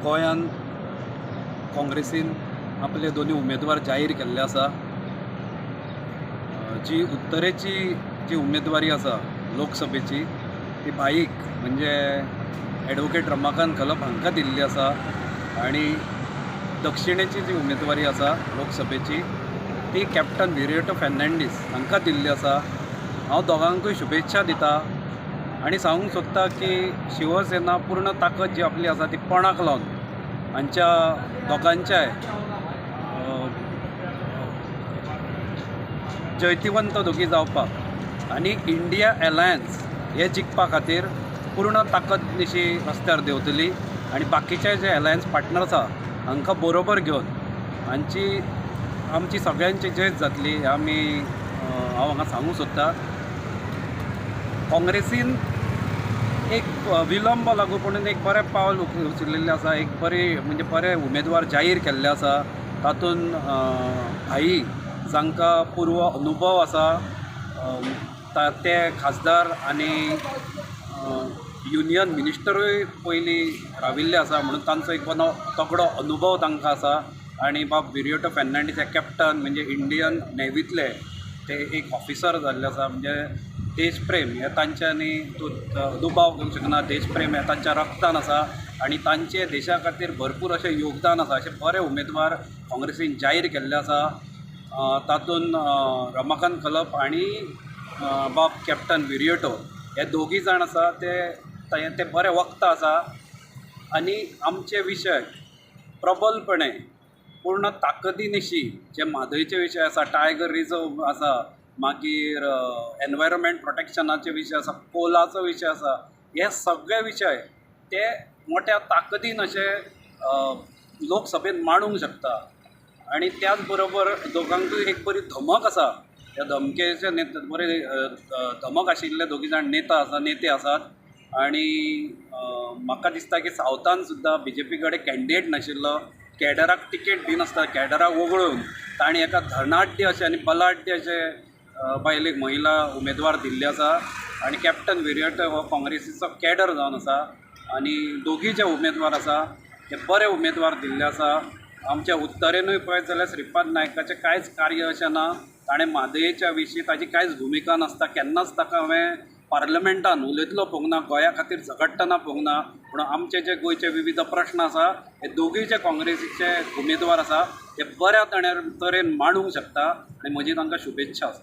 गोंयांत काँग्रेसीन आपले दोन्ही उमेदवार जाहीर केल्ले आसा। जी उत्तरेची जी उमेदवारी आसा लोकसभेची ती भाईक म्हणजे ॲडव्होकेट रमाकांत खलप हांकां दिल्ली आसा आनी दक्षिणेची जी उमेदवारी आसा लोकसभेची ती कॅप्टन विरिएटो फेर्नांडीस हांकां दिल्ली आसा। हांव दोगांकूय शुभेच्छा दिता आनी सांगूंक सोदता की शिवसेना पूर्ण ताकद जी आपली आसा ती पणाक लावन हांच्या दोगांच्याय जैतिवंत दोगी जावपाक आनी इंडिया अलायन्स हे जिखपा खातीर पूर्ण ताकद निशी रस्त्यार देंवतली आनी बाकीचे जे अलायन्स पार्टनर्स आसा हांकां बरोबर घेवन आमची सगळ्यांची जैत जातली आमी हांव हांगा सांगूंक सोदतां। काँग्रेसीन एक विलंब लागू म्हणून एक बरें पावल उचलिल्लें आसा, एक म्हणजे बरे उमेदवार जाहीर केल्ले आसा। तातूंत भाई जांकां पूर्व अनुभव आसा ते खासदार आनी युनियन मिनिस्टरूय पयलीं राविल्ले आसा म्हणून तांचो एक बरो तगडो अनुभव तांकां आसा। आनी बाब विरिएटो फेर्नांडीस हे कॅप्टन म्हणजे इंडियन नेव्हींतले ते एक ऑफिसर जाल्ले आसा, म्हणजे देशप्रेम हे तांच्यांनी दुबाव घेवंक शकना, देशप्रेम हे तांच्या रक्तान आसा आनी तांचे देशा खातीर भरपूर अशें योगदान आसा। अशे बरे उमेदवार काँग्रेसीन जाहीर केल्ले आसा। तातूंत रमाकांत खलप आनी बाब कॅप्टन विरिएटो हे दोगी जाण आसा ते बरे वक्ता आसा आनी आमचे विशय प्रबलपणे पूर्ण ताकदीनिशी जे म्हादयचे विशय आसा, टायगर रिजर्व आसा, मागीर एनवायरमेंट प्रोटेक्शनाचे विशय आसा, कोलाचो विशय आसा, हे सगळे विशय ते मोठ्या ताकदीन अशे लोकसभेत मांडूंक शकता। आनी त्याच बरोबर दोगांकूय एक बरी धमक आसा। त्या धमकेचे बरे धमक आशिल्ले दोगी जाण नेते आसात आनी म्हाका दिसता की सावथान सुद्दां BJP कडेन कॅन्डिडेट नाशिल्लो, कॅडराक टिकेट दिनासतना कॅडराक वगळून तांणी एका धनाढ्य अशें आनी बलाढ्य अशें बायलेक महिला उमेदवार दिल्ले आसा आनी कॅप्टन विरिएटो हो काँग्रेसीचो कॅडर जावन आसा आनी दोगी जे उमेदवार आसा ते बरे उमेदवार दिल्ले आसा। आमच्या उत्तरेनूय पळयत जाल्यार श्रीपाद नायकाचें कांयच कार्य अशें ना, ताणें म्हादयेच्या विशीं ताची कांयच भुमिका नासता, केन्नाच ताका हांवें पार्लमेंटान उलयतलो पळोवंक ना, गोंया खातीर झगडटना पळोवंक ना। पूण आमचे जे गोंयचे विविध प्रश्न आसा हे दोगूय जे काँग्रेसीचे उमेदवार आसा ते बऱ्या तरेन मांडूंक शकता आनी म्हजी तांकां शुभेच्छा आसा।